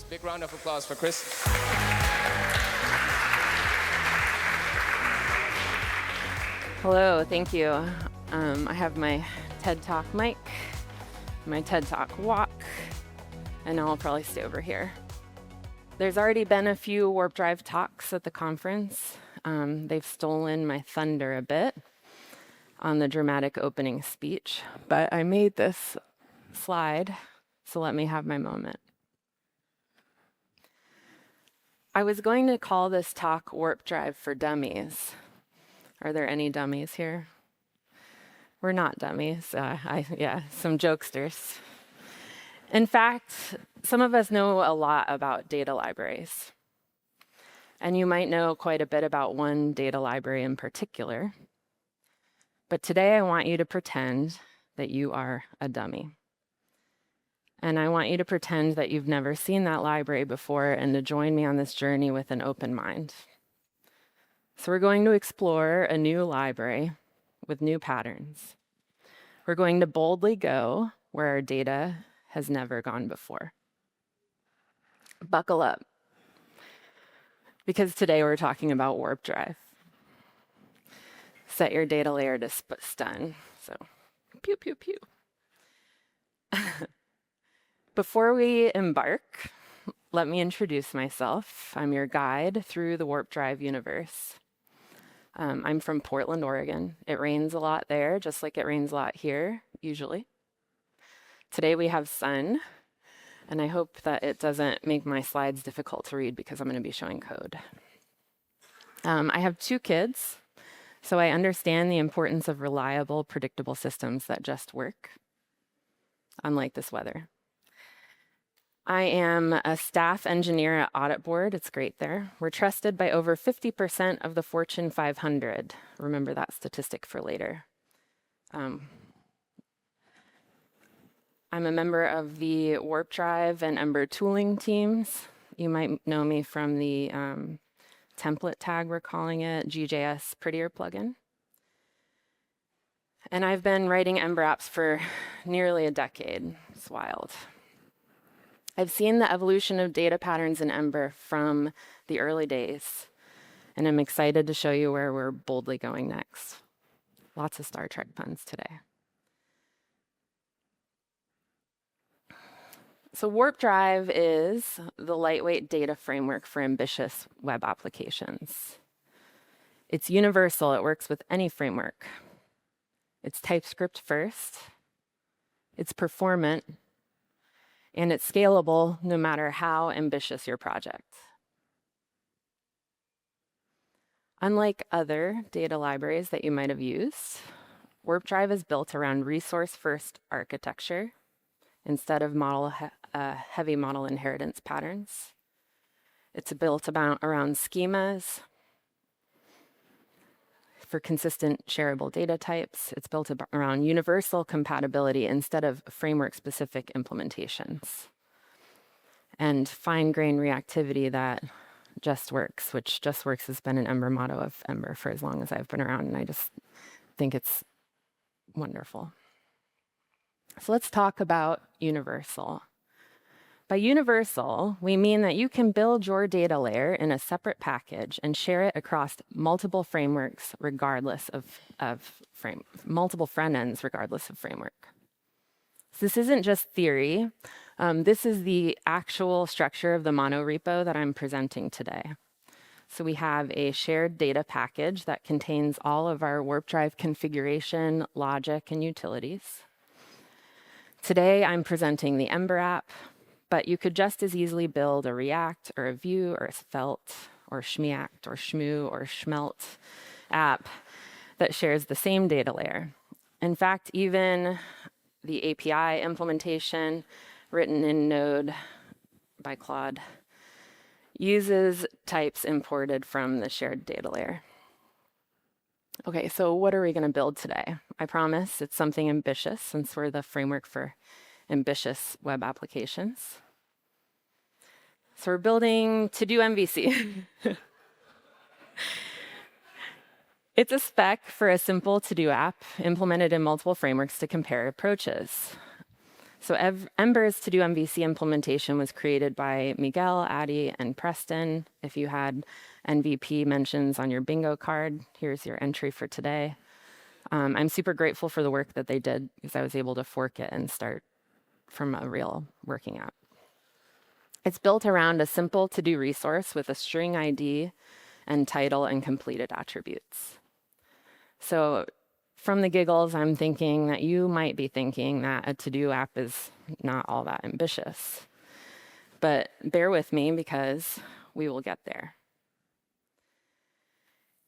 Big round of applause for Chris. Hello, thank you. I have my TED Talk mic, my TED Talk walk, and now I'll probably stay over here. There's already been a few WarpDrive talks at the conference. They've stolen my thunder a bit on the dramatic opening speech, but I made this slide, so let me have my moment. I was going to call this talk WarpDrive for Dummies. Are there any dummies here? We're not dummies. Some jokesters. In fact, some of us know a lot about data libraries. And you might know quite a bit about one data library in particular. But today I want you to pretend that you are a dummy. And I want you to pretend that you've never seen that library before and to join me on this journey with an open mind. So we're going to explore a new library with new patterns. We're going to boldly go where our data has never gone before. Buckle up, because today we're talking about WarpDrive. Set your data layer to stun, so pew, pew, pew. Before we embark, let me introduce myself. I'm your guide through the WarpDrive universe. I'm from Portland, Oregon. It rains a lot there, just like it rains a lot here, usually. Today we have sun, and I hope that it doesn't make my slides difficult to read because I'm going to be showing code. I have 2 kids, so I understand the importance of reliable, predictable systems that just work, unlike this weather. I am a staff engineer at Audit Board. It's great there. We're trusted by over 50% of the Fortune 500. Remember that statistic for later. I'm a member of the WarpDrive and Ember tooling teams. You might know me from the template tag, we're calling it, GJS Prettier plugin. And I've been writing Ember apps for nearly a decade. It's wild. I've seen the evolution of data patterns in Ember from the early days, and I'm excited to show you where we're boldly going next. Lots of Star Trek puns today. So WarpDrive is the lightweight data framework for ambitious web applications. It's universal. It works with any framework. It's TypeScript-first. It's performant. And it's scalable no matter how ambitious your project. Unlike other data libraries that you might have used, WarpDrive is built around resource-first architecture instead of heavy model inheritance patterns. It's built around schemas for consistent shareable data types. It's built around universal compatibility instead of framework-specific implementations. And fine-grained reactivity that just works, which just works has been an Ember motto of Ember for as long as I've been around, and I just think it's wonderful. So let's talk about universal. By universal, we mean that you can build your data layer in a separate package and share it across multiple frameworks regardless of multiple front ends regardless of framework. So this isn't just theory. This is the actual structure of the monorepo that I'm presenting today. So we have a shared data package that contains all of our WarpDrive configuration, logic, and utilities. Today, I'm presenting the Ember app, but you could just as easily build a React or a Vue or a Svelte or Schmeact or Shmoo or Schmelt app that shares the same data layer. In fact, even the API implementation written in Node by Claude uses types imported from the shared data layer. Okay, so what are we going to build today? I promise it's something ambitious since we're the framework for ambitious web applications. So we're building to-do MVC. It's a spec for a simple to-do app implemented in multiple frameworks to compare approaches. So Ember's to-do MVC implementation was created by Miguel, Addie, and Preston. If you had MVP mentions on your bingo card, here's your entry for today. I'm super grateful for the work that they did because I was able to fork it and start from a real working app. It's built around a simple to-do resource with a string ID and title and completed attributes. So from the giggles, I'm thinking that you might be thinking that a to-do app is not all that ambitious. But bear with me because we will get there.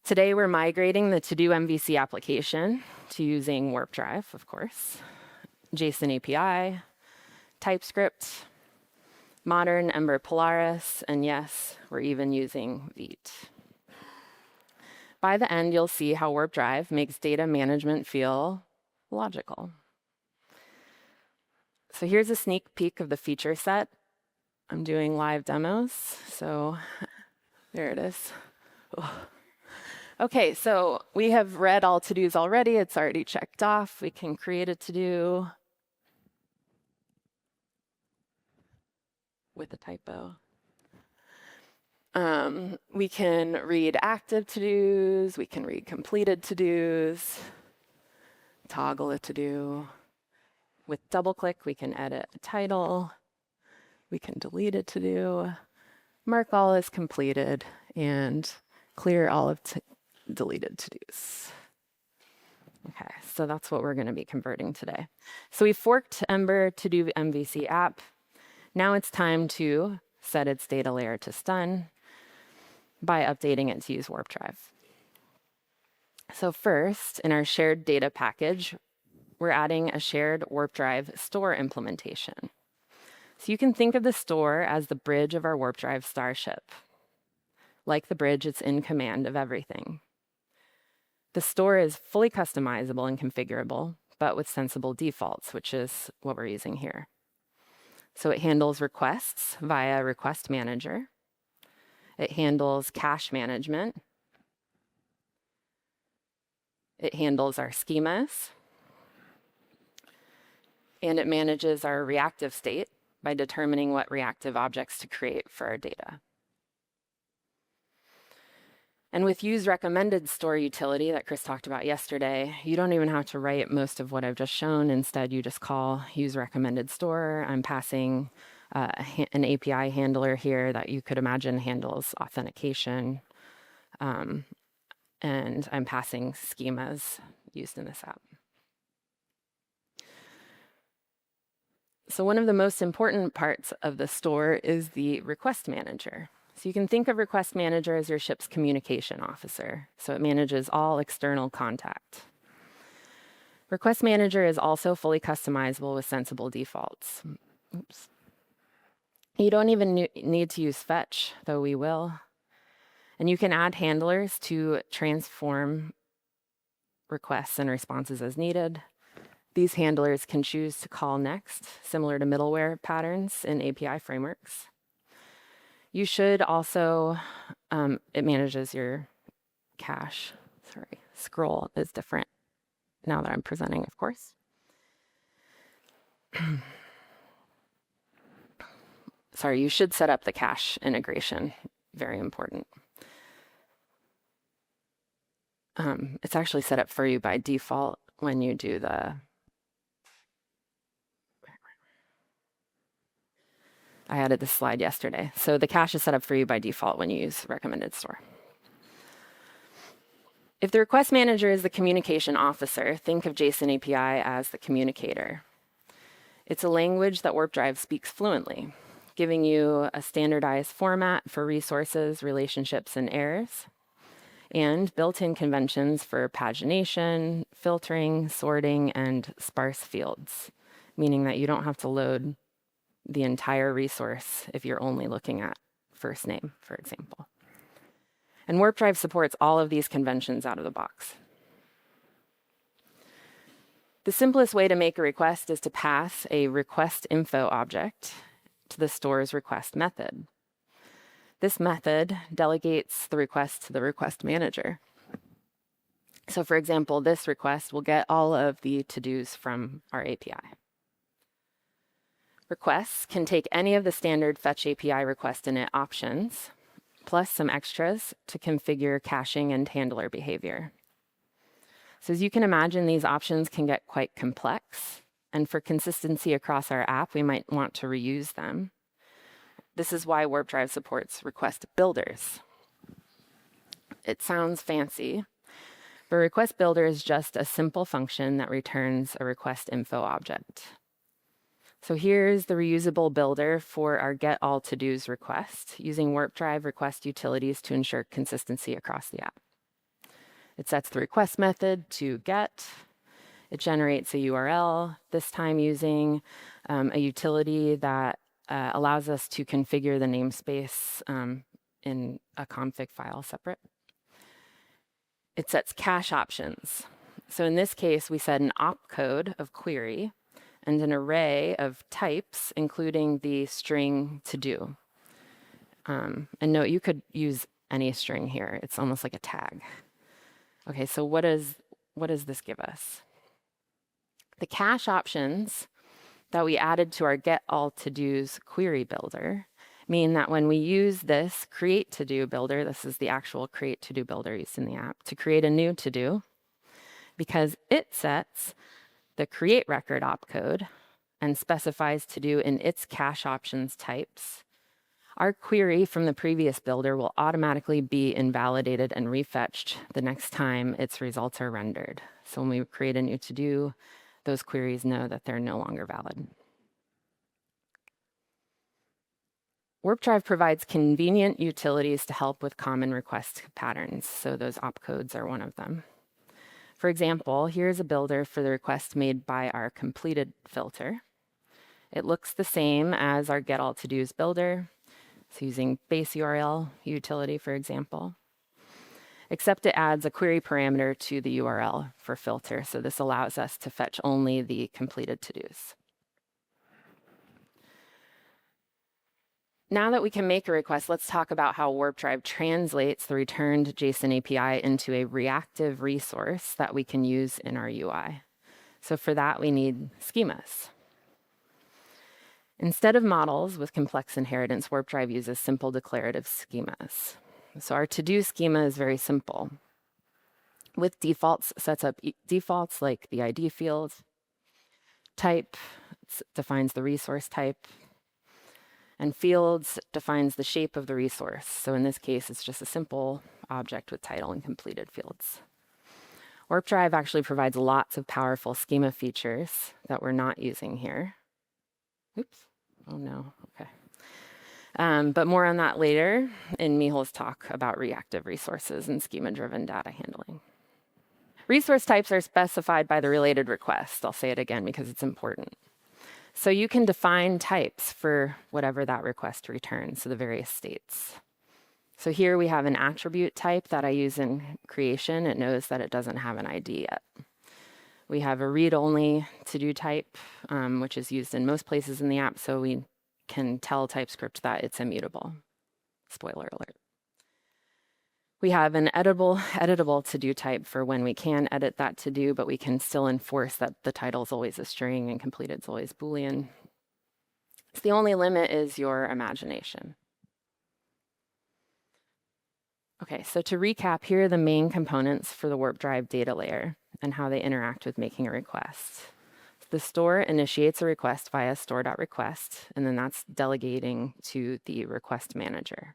Today, we're migrating the to-do MVC application to using WarpDrive, of course, JSON API, TypeScript, modern Ember Polaris, and yes, we're even using Vite. By the end, you'll see how WarpDrive makes data management feel logical. So here's a sneak peek of the feature set. I'm doing live demos, so there it is. Oh. Okay, so we have read all to-dos already. It's already checked off. We can create a to-do with a typo. We can read active to-dos, we can read completed to-dos, toggle a to-do. With double click, we can edit a title, we can delete a to-do, mark all as completed, and clear all of deleted to-dos. Okay, so that's what we're going to be converting today. So we forked Ember to-do MVC app. Now it's time to set its data layer to stun by updating it to use WarpDrive. So first, in our shared data package, we're adding a shared WarpDrive store implementation. So you can think of the store as the bridge of our WarpDrive starship. Like the bridge, it's in command of everything. The store is fully customizable and configurable, but with sensible defaults, which is what we're using here. So it handles requests via Request Manager. It handles cache management. It handles our schemas. And it manages our reactive state by determining what reactive objects to create for our data. And with use recommended store utility that Chris talked about yesterday, you don't even have to write most of what I've just shown. Instead, you just call use recommended store. I'm passing an API handler here that you could imagine handles authentication. And I'm passing schemas used in this app. So one of the most important parts of the store is the request manager. So you can think of request manager as your ship's communication officer. So it manages all external contact. Request manager is also fully customizable with sensible defaults. Oops. You don't even need to use fetch, though we will. And you can add handlers to transform requests and responses as needed. These handlers can choose to call next, similar to middleware patterns in API frameworks. You should also, it manages your cache. Sorry, scroll is different now that I'm presenting, of course. Sorry, you should set up the cache integration. Very important. It's actually set up for you by default when you do the I added this slide yesterday. So the cache is set up for you by default when you use recommended store. If the request manager is the communication officer, think of JSON API as the communicator. It's a language that WarpDrive speaks fluently, giving you a standardized format for resources, relationships, and errors, and built-in conventions for pagination, filtering, sorting, and sparse fields, meaning that you don't have to load the entire resource if you're only looking at first name, for example. And WarpDrive supports all of these conventions out of the box. The simplest way to make a request is to pass a request info object to the store's request method. This method delegates the request to the request manager. So for example, this request will get all of the to-dos from our API. Requests can take any of the standard Fetch API request init options, plus some extras to configure caching and handler behavior. So as you can imagine, these options can get quite complex, and for consistency across our app, we might want to reuse them. This is why WarpDrive supports request builders. It sounds fancy, but request builder is just a simple function that returns a request info object. So here's the reusable builder for our get all to-dos request, using WarpDrive request utilities to ensure consistency across the app. It sets the request method to get. It generates a URL, this time using a utility that allows us to configure the namespace in a config file separate. It sets cache options. So in this case, we set an opcode of query and an array of types, including the string to do. And note, you could use any string here. It's almost like a tag. Okay, so what does this give us? The cache options that we added to our get all to-dos query builder mean that when we use this create to-do builder, this is the actual create to-do builder used in the app, to create a new to-do, because it sets the create record opcode and specifies to-do in its cache options types, our query from the previous builder will automatically be invalidated and refetched the next time its results are rendered. So when we create a new to-do, those queries know that they're no longer valid. WarpDrive provides convenient utilities to help with common request patterns, so those opcodes are one of them. For example, here's a builder for the request made by our completed filter. It looks the same as our get all to-dos builder. It's using base URL utility, for example, except it adds a query parameter to the URL for filter. So this allows us to fetch only the completed to-dos. Now that we can make a request, let's talk about how WarpDrive translates the returned JSON API into a reactive resource that we can use in our UI. So for that, we need schemas. Instead of models with complex inheritance, WarpDrive uses simple declarative schemas. So our to-do schema is very simple. With defaults, sets up defaults like the ID field. Type defines the resource type. And fields defines the shape of the resource. So in this case, it's just a simple object with title and completed fields. WarpDrive actually provides lots of powerful schema features that we're not using here. Oops. Oh no, okay. But more on that later in Mihul's talk about reactive resources and schema-driven data handling. Resource types are specified by the related request. I'll say it again because it's important. So you can define types for whatever that request returns, so the various states. So here we have an attribute type that I use in creation. It knows that it doesn't have an ID yet. We have a read-only to-do type, which is used in most places in the app, so we can tell TypeScript that it's immutable. Spoiler alert. We have an editable to-do type for when we can edit that to-do, but we can still enforce that the title is always a string and completed is always Boolean. So the only limit is your imagination. Okay, so to recap, here are the main components for the WarpDrive data layer and how they interact with making a request. The store initiates a request via store.request, and then that's delegating to the request manager.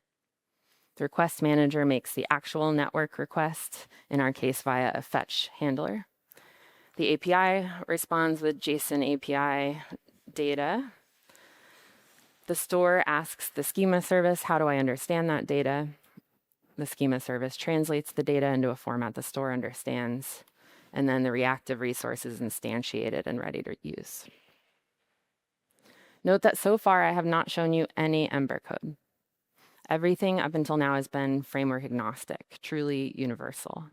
The request manager makes the actual network request, in our case via a fetch handler. The API responds with JSON API data. The store asks the schema service, how do I understand that data? The schema service translates the data into a format the store understands, and then the reactive resource is instantiated and ready to use. Note that so far I have not shown you any Ember code. Everything up until now has been framework agnostic, truly universal.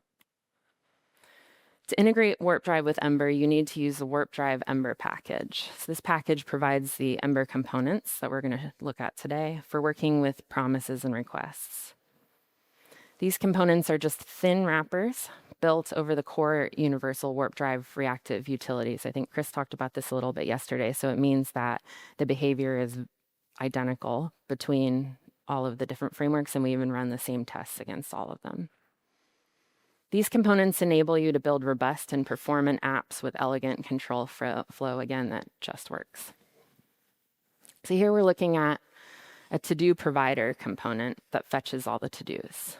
To integrate WarpDrive with Ember, you need to use the WarpDrive Ember package. So this package provides the Ember components that we're going to look at today for working with promises and requests. These components are just thin wrappers built over the core universal WarpDrive reactive utilities. I think Chris talked about this a little bit yesterday. So it means that the behavior is identical between all of the different frameworks, and we even run the same tests against all of them. These components enable you to build robust and performant apps with elegant control flow, again, that just works. So here we're looking at a to-do provider component that fetches all the to-dos.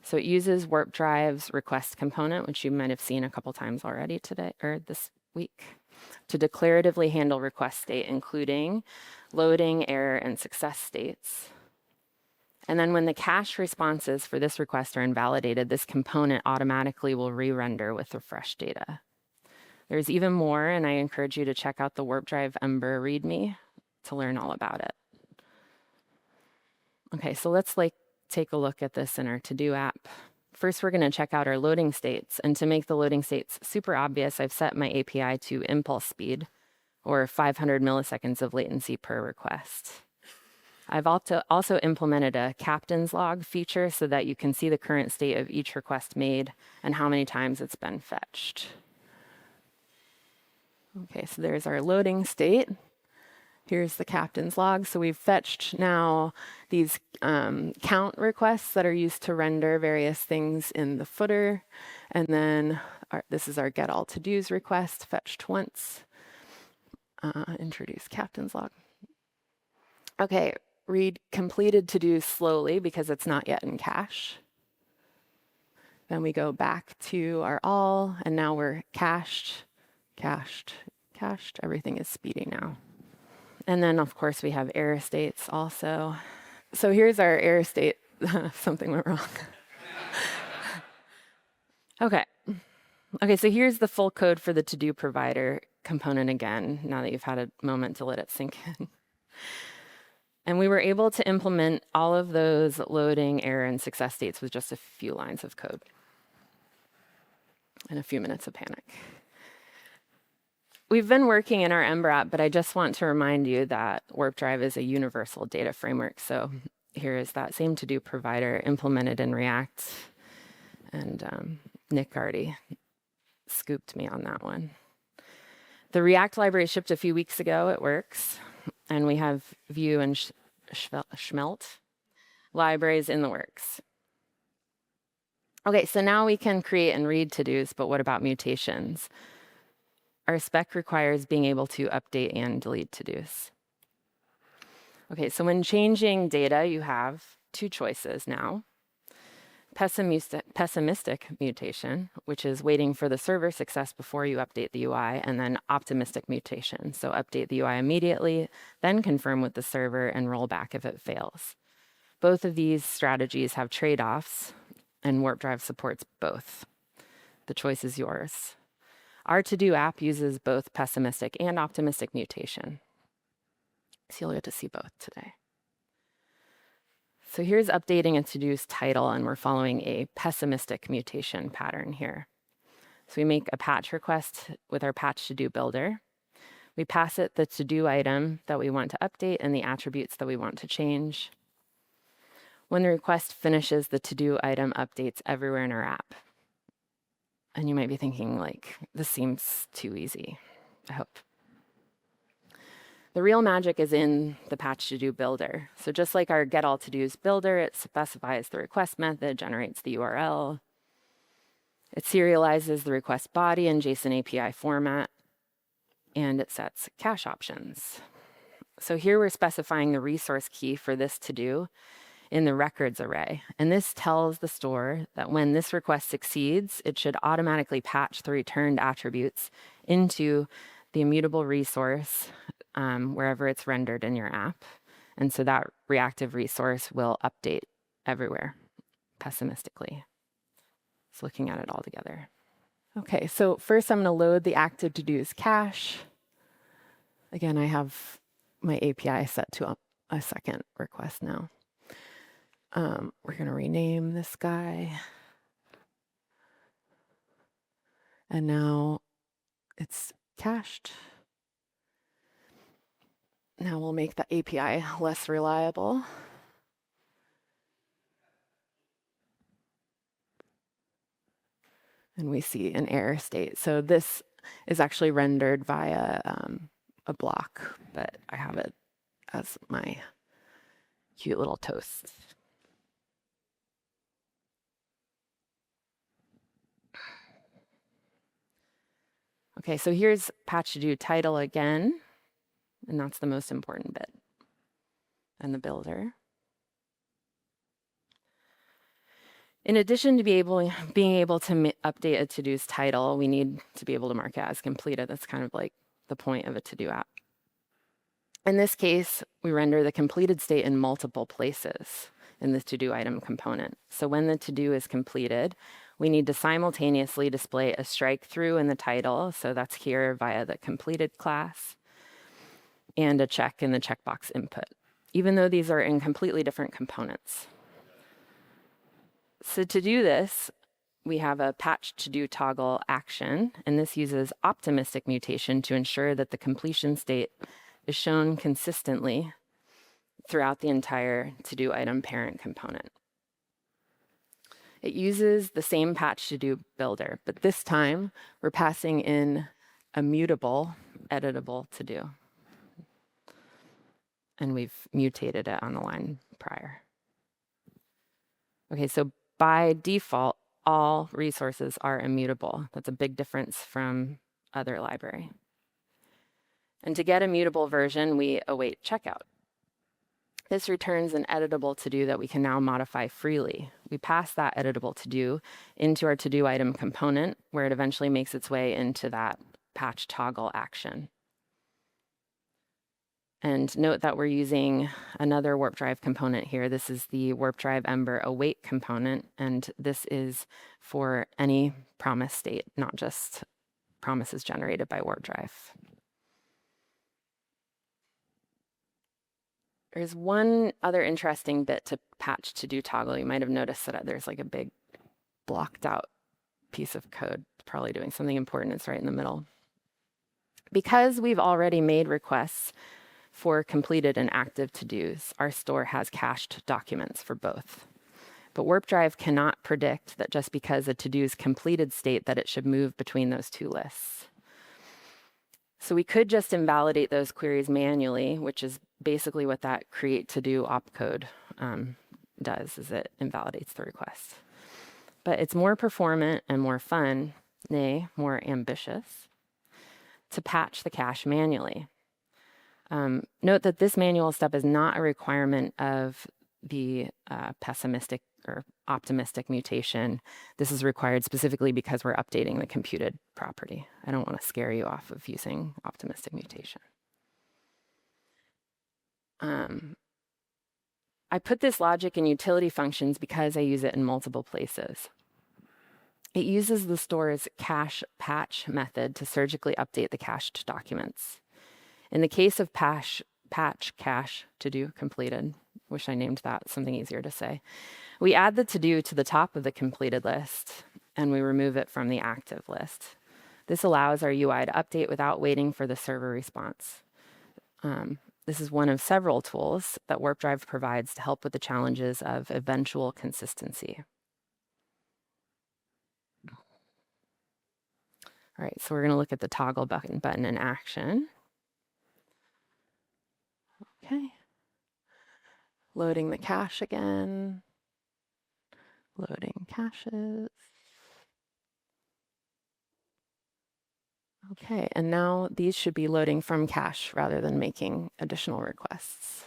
So it uses WarpDrive's request component, which you might have seen a couple times already today or this week, to declaratively handle request state, including loading, error, and success states. And then when the cache responses for this request are invalidated, this component automatically will re-render with refresh data. There's even more, and I encourage you to check out the WarpDrive Ember README to learn all about it. Okay, so let's take a look at this in our to-do app. First, we're going to check out our loading states. And to make the loading states super obvious, I've set my API to impulse speed, or 500 milliseconds of latency per request. I've also implemented a captain's log feature so that you can see the current state of each request made and how many times it's been fetched. Okay, so there's our loading state. Here's the captain's log. So we've fetched now these count requests that are used to render various things in the footer. And then this is our get all to-dos request, fetched once. Introduce captain's log. Okay, read completed to-dos slowly because it's not yet in cache. Then we go back to our all, and now we're cached, cached, cached. Everything is speedy now. And then, of course, we have error states also. So here's our error state. Something went wrong. Okay, so here's the full code for the to-do provider component again, now that you've had a moment to let it sink in. And we were able to implement all of those loading, error, and success states with just a few lines of code and a few minutes of panic. We've been working in our Ember app, but I just want to remind you that WarpDrive is a universal data framework. So here is that same to-do provider implemented in React. And Nick already scooped me on that one. The React library shipped a few weeks ago. It works. And we have Vue and Schmelt libraries in the works. Okay, so now we can create and read to-dos, but what about mutations? Our spec requires being able to update and delete to-dos. Okay, so when changing data, you have two choices now. Pessimistic mutation, which is waiting for the server success before you update the UI, and then optimistic mutation. So update the UI immediately, then confirm with the server and roll back if it fails. Both of these strategies have trade-offs, and WarpDrive supports both. The choice is yours. Our to-do app uses both pessimistic and optimistic mutation. So you'll get to see both today. So here's updating a to-do's title, and we're following a pessimistic mutation pattern here. So we make a patch request with our patch to-do builder. We pass it the to-do item that we want to update and the attributes that we want to change. When the request finishes, the to-do item updates everywhere in our app. And you might be thinking, like, this seems too easy. I hope. The real magic is in the patch to-do builder. So just like our get all to-dos builder, it specifies the request method, generates the URL. It serializes the request body in JSON API format, and it sets cache options. So here we're specifying the resource key for this to-do in the records array. And this tells the store that when this request succeeds, it should automatically patch the returned attributes into the immutable resource wherever it's rendered in your app. And so that reactive resource will update everywhere pessimistically. Just looking at it all together. Okay, so first I'm going to load the active to-dos cache. Again, I have my API set to a second request now. We're going to rename this guy. And now it's cached. Now we'll make the API less reliable. and we see an error state. So this is actually rendered via a block, but I have it as my cute little toast. Okay, so here's patch to do title again, and that's the most important bit, and the builder. In addition to being able to update a to-do's title, we need to be able to mark it as completed. That's kind of like the point of a to-do app. In this case, we render the completed state in multiple places in the to-do item component. So when the to-do is completed, we need to simultaneously display a strike through in the title. So that's here via the completed class, and a check in the checkbox input, even though these are in completely different components. So to do this, we have a patch to do toggle action, and this uses optimistic mutation to ensure that the completion state is shown consistently throughout the entire to-do item parent component. It uses the same patch to do builder, but this time we're passing in a mutable, editable to do. And we've mutated it on the line prior. Okay, so by default, all resources are immutable. That's a big difference from other library. And to get a mutable version, we await checkout. This returns an editable to-do that we can now modify freely. We pass that editable to-do into our to-do item component, where it eventually makes its way into that patch toggle action. And note that we're using another WarpDrive component here. This is the WarpDrive Ember await component, and this is for any promise state, not just promises generated by WarpDrive. There's one other interesting bit to patch to do toggle. You might have noticed that there's like a big blocked out piece of code, probably doing something important. It's right in the middle. Because we've already made requests for completed and active to-dos, our store has cached documents for both. But WarpDrive cannot predict that just because a to-do's completed state that it should move between those two lists. So we could just invalidate those queries manually, which is basically what that create to-do opcode does, is it invalidates the request. But it's more performant and more fun, nay, more ambitious, to patch the cache manually. Note that this manual step is not a requirement of the pessimistic or optimistic mutation. This is required specifically because we're updating the computed property. I don't want to scare you off of using optimistic mutation. I put this logic in utility functions because I use it in multiple places. It uses the store's cache patch method to surgically update the cached documents. In the case of patch cache to do completed, wish I named that something easier to say, we add the to do to the top of the completed list and we remove it from the active list. This allows our UI to update without waiting for the server response. This is one of several tools that WarpDrive provides to help with the challenges of eventual consistency. All right, so we're going to look at the toggle button in action. Okay. Loading the cache again. Loading caches. Okay, and now these should be loading from cache rather than making additional requests.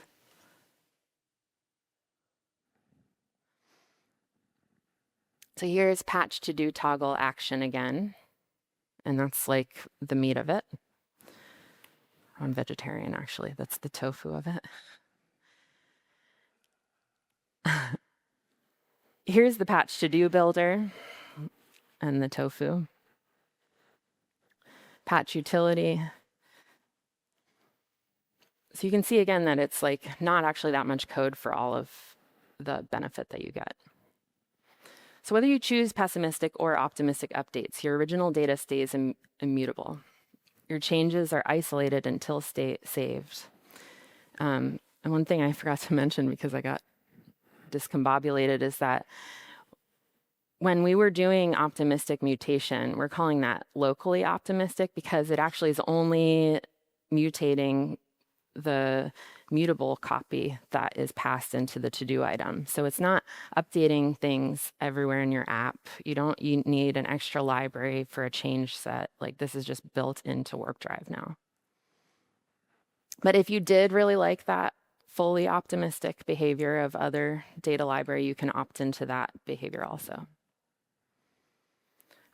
So here's patch to do toggle action again. And that's like the meat of it. I'm vegetarian, actually. That's the tofu of it. Here's the patch to do builder and the tofu. Patch utility. So you can see again that it's like not actually that much code for all of the benefit that you get. So whether you choose pessimistic or optimistic updates, your original data stays immutable. Your changes are isolated until saved. And one thing I forgot to mention because I got discombobulated is that when we were doing optimistic mutation, we're calling that locally optimistic because it actually is only mutating the mutable copy that is passed into the to-do item. So it's not updating things everywhere in your app. You need an extra library for a change set. Like, this is just built into WarpDrive now. But if you did really like that fully optimistic behavior of other data library, you can opt into that behavior also.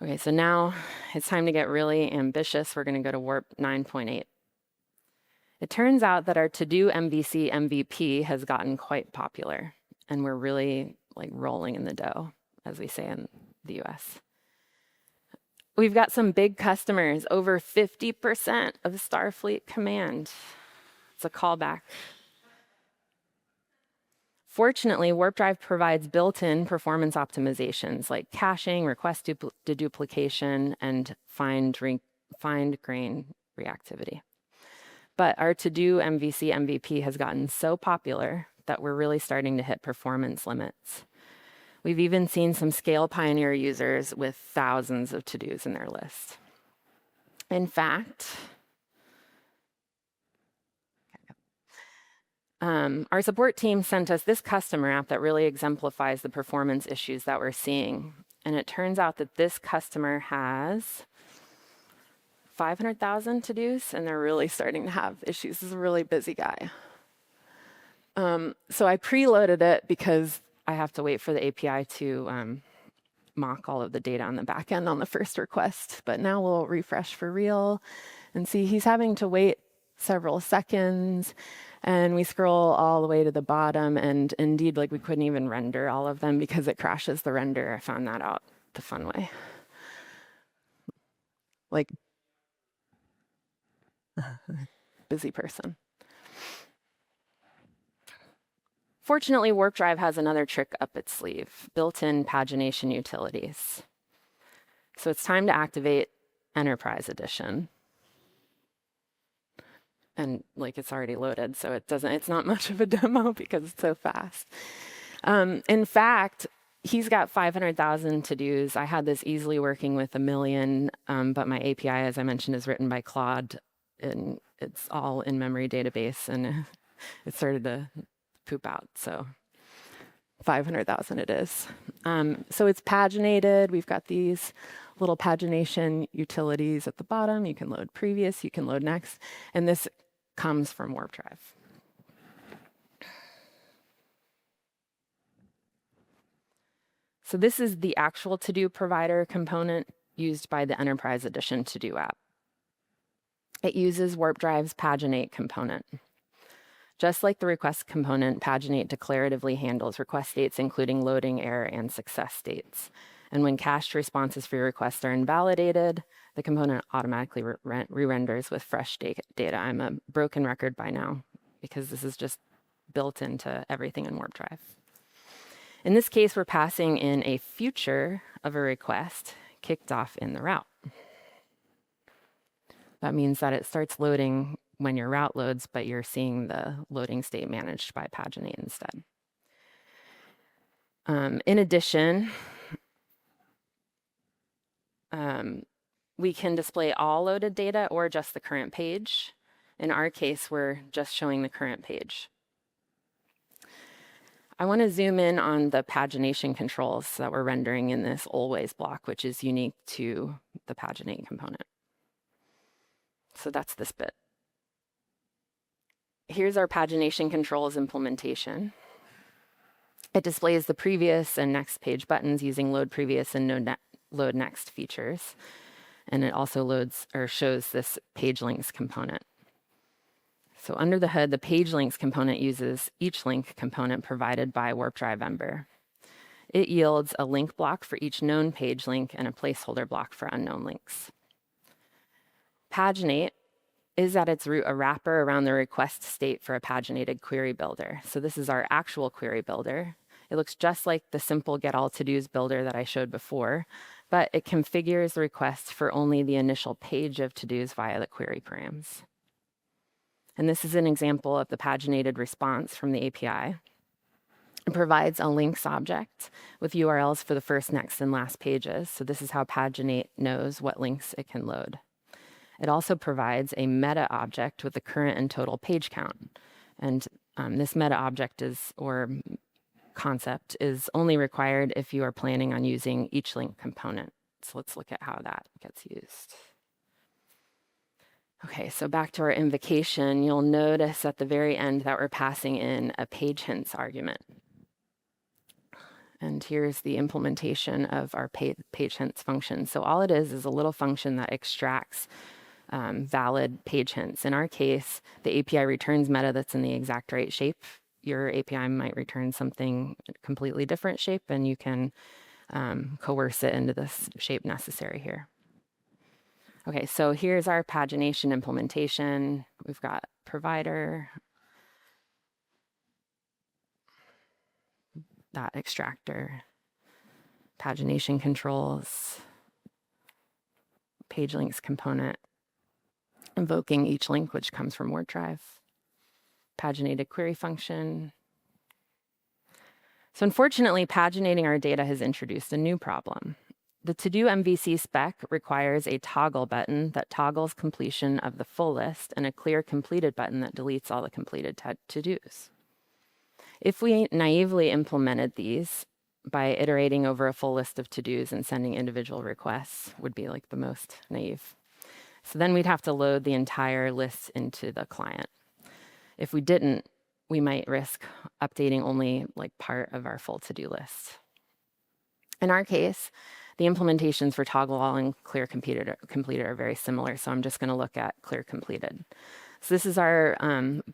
Okay, so now it's time to get really ambitious. We're going to go to Warp 9.8. It turns out that our to-do MVC MVP has gotten quite popular, and we're really like rolling in the dough, as we say in the US. We've got some big customers, over 50% of Starfleet Command. It's a callback. Fortunately, WarpDrive provides built-in performance optimizations like caching, request deduplication, and find grain reactivity. But our to-do MVC MVP has gotten so popular that we're really starting to hit performance limits. We've even seen some Scale Pioneer users with thousands of to-dos in their list. In fact, our support team sent us this customer app that really exemplifies the performance issues that we're seeing. And it turns out that this customer has 500,000 to-dos, and they're really starting to have issues. This is a really busy guy. So I preloaded it because I have to wait for the API to mock all of the data on the back end on the first request. But now we'll refresh for real and see he's having to wait several seconds. And we scroll all the way to the bottom, and indeed, like, we couldn't even render all of them because it crashes the render. I found that out the fun way. Like, busy person. Fortunately, WarpDrive has another trick up its sleeve, built-in pagination utilities. So it's time to activate Enterprise Edition. And like, it's already loaded, so it's not much of a demo because it's so fast. In fact, he's got 500,000 to-dos. I had this easily working with 1 million, but my API, as I mentioned, is written by Claude, and it's all in-memory database, and it started to poop out, so 500,000 it is. So it's paginated. We've got these little pagination utilities at the bottom. You can load previous, you can load next, and this comes from WarpDrive. So this is the actual to-do provider component used by the Enterprise Edition to-do app. It uses WarpDrive's paginate component. Just like the request component, paginate declaratively handles request states, including loading, error, and success states. And when cached responses for your requests are invalidated, the component automatically re-renders with fresh data. I'm a broken record by now because this is just built into everything in WarpDrive. In this case, we're passing in a future of a request kicked off in the route. That means that it starts loading when your route loads, but you're seeing the loading state managed by paginate instead. In addition, we can display all loaded data or just the current page. In our case, we're just showing the current page. I want to zoom in on the pagination controls that we're rendering in this always block, which is unique to the paginate component. So that's this bit. Here's our pagination controls implementation. It displays the previous and next page buttons using load previous and load next features. And it also loads or shows this page links component. So under the hood, the page links component uses each link component provided by WarpDrive Ember. It yields a link block for each known page link and a placeholder block for unknown links. Paginate is at its root a wrapper around the request state for a paginated query builder. So this is our actual query builder. It looks just like the simple get all to-dos builder that I showed before, but it configures the request for only the initial page of to-dos via the query params. And this is an example of the paginated response from the API. It provides a links object with URLs for the first, next, and last pages. So this is how paginate knows what links it can load. It also provides a meta object with the current and total page count. And this meta object or concept is only required if you are planning on using each link component. So let's look at how that gets used. Okay, so back to our invocation, you'll notice at the very end that we're passing in a page hints argument. And here's the implementation of our page hints function. So all it is a little function that extracts valid page hints. In our case, the API returns meta that's in the exact right shape. Your API might return something completely different shape, and you can coerce it into this shape necessary here. Okay, so here's our pagination implementation. We've got provider, that extractor, pagination controls, page links component, invoking each link, which comes from WarpDrive, paginated query function. So unfortunately, paginating our data has introduced a new problem. The to-do MVC spec requires a toggle button that toggles completion of the full list and a clear completed button that deletes all the completed to-dos. If we naively implemented these by iterating over a full list of to-dos and sending individual requests, would be like the most naive. So then we'd have to load the entire list into the client. If we didn't, we might risk updating only like part of our full to-do list. In our case, the implementations for toggle all and clear completed are very similar, so I'm just going to look at clear completed. So this is our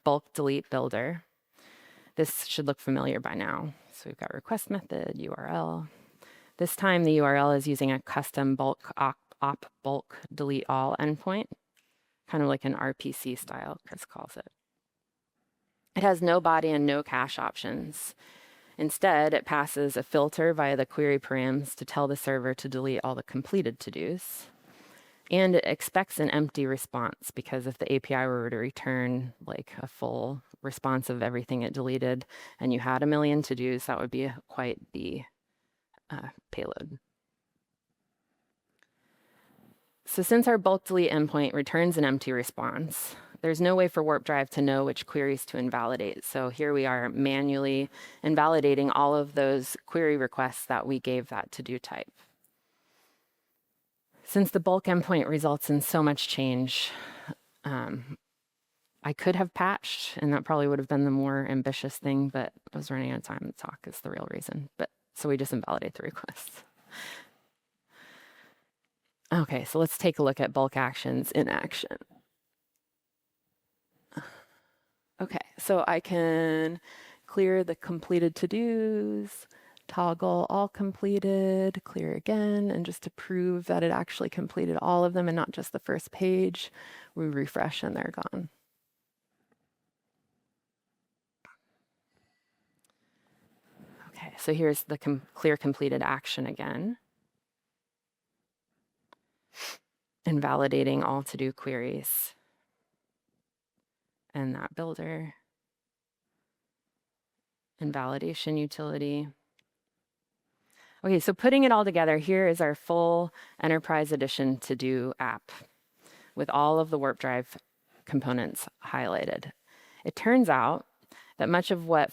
bulk delete builder. This should look familiar by now. So we've got request method, URL. This time the URL is using a custom bulk op bulk delete all endpoint, kind of like an RPC style, Chris calls it. It has no body and no cache options. Instead, it passes a filter via the query params to tell the server to delete all the completed to-dos. And it expects an empty response, because if the API were to return like a full response of everything it deleted and you had a million to-dos, that would be quite the payload. So since our bulk delete endpoint returns an empty response, there's no way for WarpDrive to know which queries to invalidate. So here we are manually invalidating all of those query requests that we gave that to-do type. Since the bulk endpoint results in so much change, I could have patched, and that probably would have been the more ambitious thing, but I was running out of time to talk is the real reason. So we just invalidate the requests. Okay, so let's take a look at bulk actions in action. Okay, so I can clear the completed to-dos, toggle all completed, clear again, and just to prove that it actually completed all of them and not just the first page, we refresh and they're gone. Okay, so here's the clear completed action again. Invalidating all to-do queries. And that builder. Invalidation utility. Okay, so putting it all together, here is our full Enterprise Edition to-do app with all of the WarpDrive components highlighted. It turns out that much of what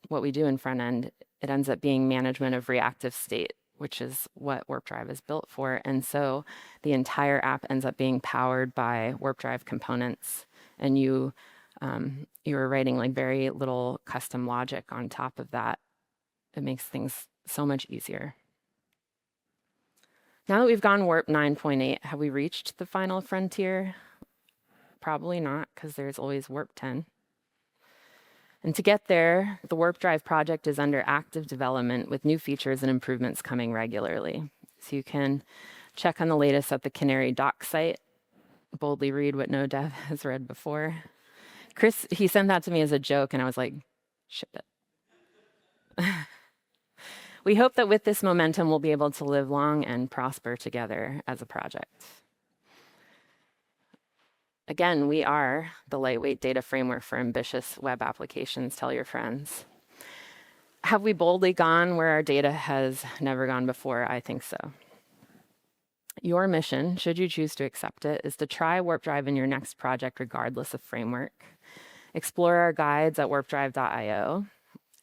we do in front end, it ends up being management of reactive state, which is what WarpDrive is built for. And so the entire app ends up being powered by WarpDrive components. And you are writing like very little custom logic on top of that. It makes things so much easier. Now that we've gone Warp 9.8, have we reached the final frontier? Probably not, because there's always Warp 10. And to get there, the WarpDrive project is under active development with new features and improvements coming regularly. So you can check on the latest at the Canary doc site. Boldly read what no dev has read before. Chris, he sent that to me as a joke, and I was like, ship it. We hope that with this momentum, we'll be able to live long and prosper together as a project. Again, we are the lightweight data framework for ambitious web applications. Tell your friends. Have we boldly gone where our data has never gone before? I think so. Your mission, should you choose to accept it, is to try WarpDrive in your next project regardless of framework. Explore our guides at warpdrive.io.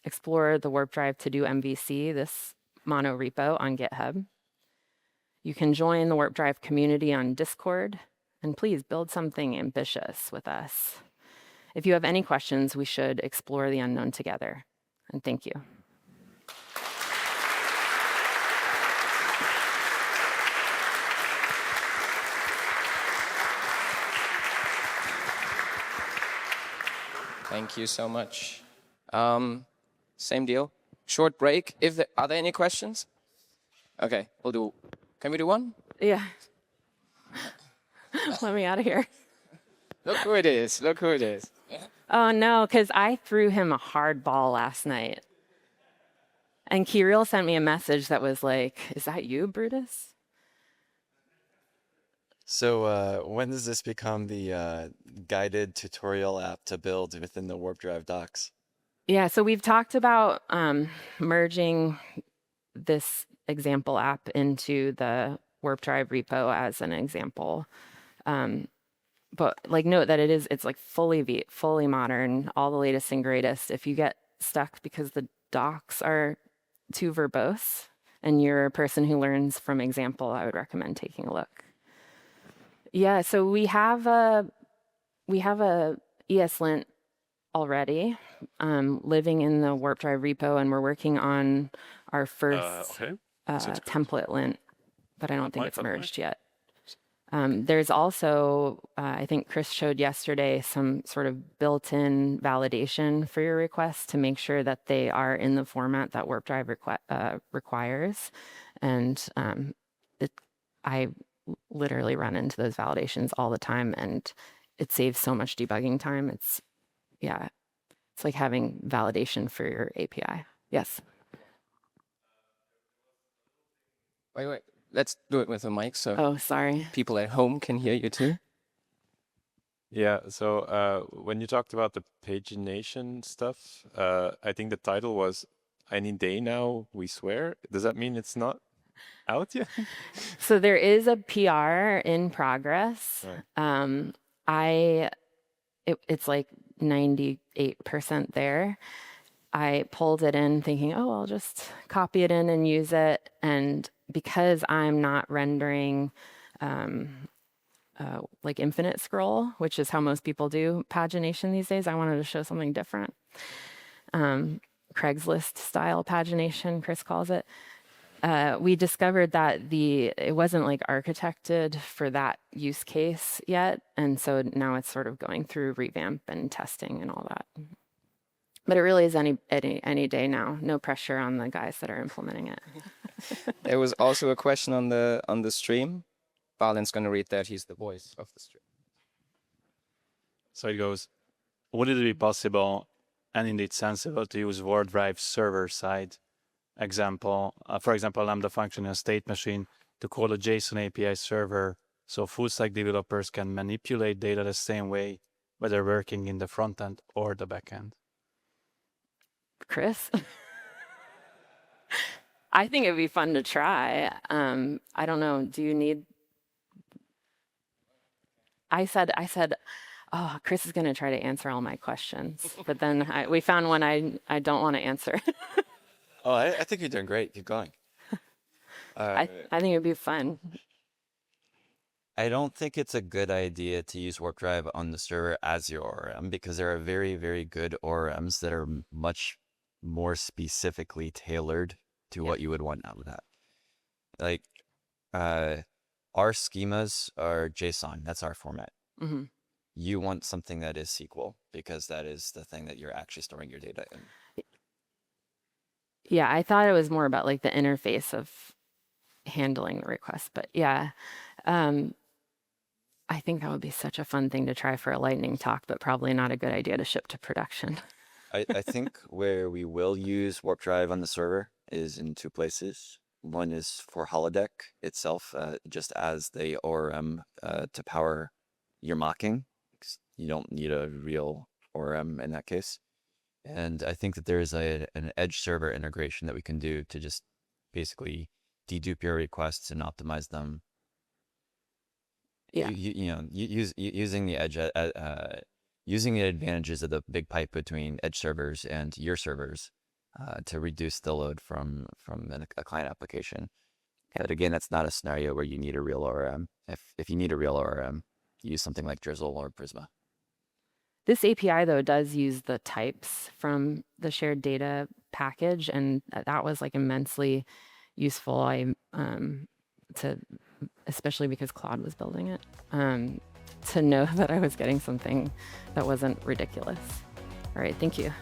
Explore the WarpDrive to-do MVC, this mono repo on GitHub. You can join the WarpDrive community on Discord, and please build something ambitious with us. If you have any questions, we should explore the unknown together. And thank you. Thank you so much. Same deal. Short break. Are there any questions? Okay, can we do one? Yeah. Let me out of here. Look who it is. Look who it is. Oh, no, because I threw him a hard ball last night. And Kirill sent me a message that was like, is that you, Brutus? So when does this become the guided tutorial app to build within the WarpDrive docs? Yeah, so we've talked about merging this example app into the WarpDrive repo as an example. But like note that it's like fully modern, all the latest and greatest. If you get stuck because the docs are too verbose and you're a person who learns from example, I would recommend taking a look. Yeah, so we have a ESLint already living in the WarpDrive repo, and we're working on our first template lint, but I don't think it's merged yet. There's also, I think Chris showed yesterday, some sort of built-in validation for your requests to make sure that they are in the format that WarpDrive requires. And I literally run into those validations all the time, and it saves so much debugging time. It's like having validation for your API. Yes. Wait. Let's do it with a mic so sorry. People at home can hear you too. Yeah, so when you talked about the pagination stuff, I think the title was "Any Day Now, We Swear." Does that mean it's not out yet? So there is a PR in progress. Right. It's like 98% there. I pulled it in thinking, oh, I'll just copy it in and use it. And because I'm not rendering like infinite scroll, which is how most people do pagination these days, I wanted to show something different. Craigslist style pagination, Chris calls it. We discovered that it wasn't like architected for that use case yet. And so now it's sort of going through revamp and testing and all that. But it really is any day now. No pressure on the guys that are implementing it. There was also a question on the stream. Balin's going to read that. He's the voice of the stream. So it goes, would it be possible and indeed sensible to use WarpDrive server-side example, for example, Lambda function in a state machine to call a JSON API server so full-stack developers can manipulate data the same way, whether working in the front end or the back end? Chris? I think it'd be fun to try. I don't know. Do you need... I said, oh, Chris is going to try to answer all my questions. But then we found one I don't want to answer. Oh, I think you're doing great. Keep going. I think it'd be fun. I don't think it's a good idea to use WarpDrive on the server as your ORM because there are very, very good ORMs that are much more specifically tailored to what you would want out of that. Like, our schemas are JSON. That's our format. Mm-hmm. You want something that is SQL because that is the thing that you're actually storing your data in. Yeah, I thought it was more about like the interface of handling the request, but yeah, I think that would be such a fun thing to try for a lightning talk, but probably not a good idea to ship to production. I think where we will use WarpDrive on the server is in two places. One is for Holodeck itself, just as the ORM to power your mocking. You don't need a real ORM in that case. And I think that there's an edge server integration that we can do to just basically dedupe your requests and optimize them. Yeah. Using the edge, using the advantages of the big pipe between edge servers and your servers to reduce the load from a client application. But again, that's not a scenario where you need a real ORM. If you need a real ORM, use something like Drizzle or Prisma. This API, though, does use the types from the shared data package, and that was like immensely useful. Especially because Claude was building it, to know that I was getting something that wasn't ridiculous. All right, thank you.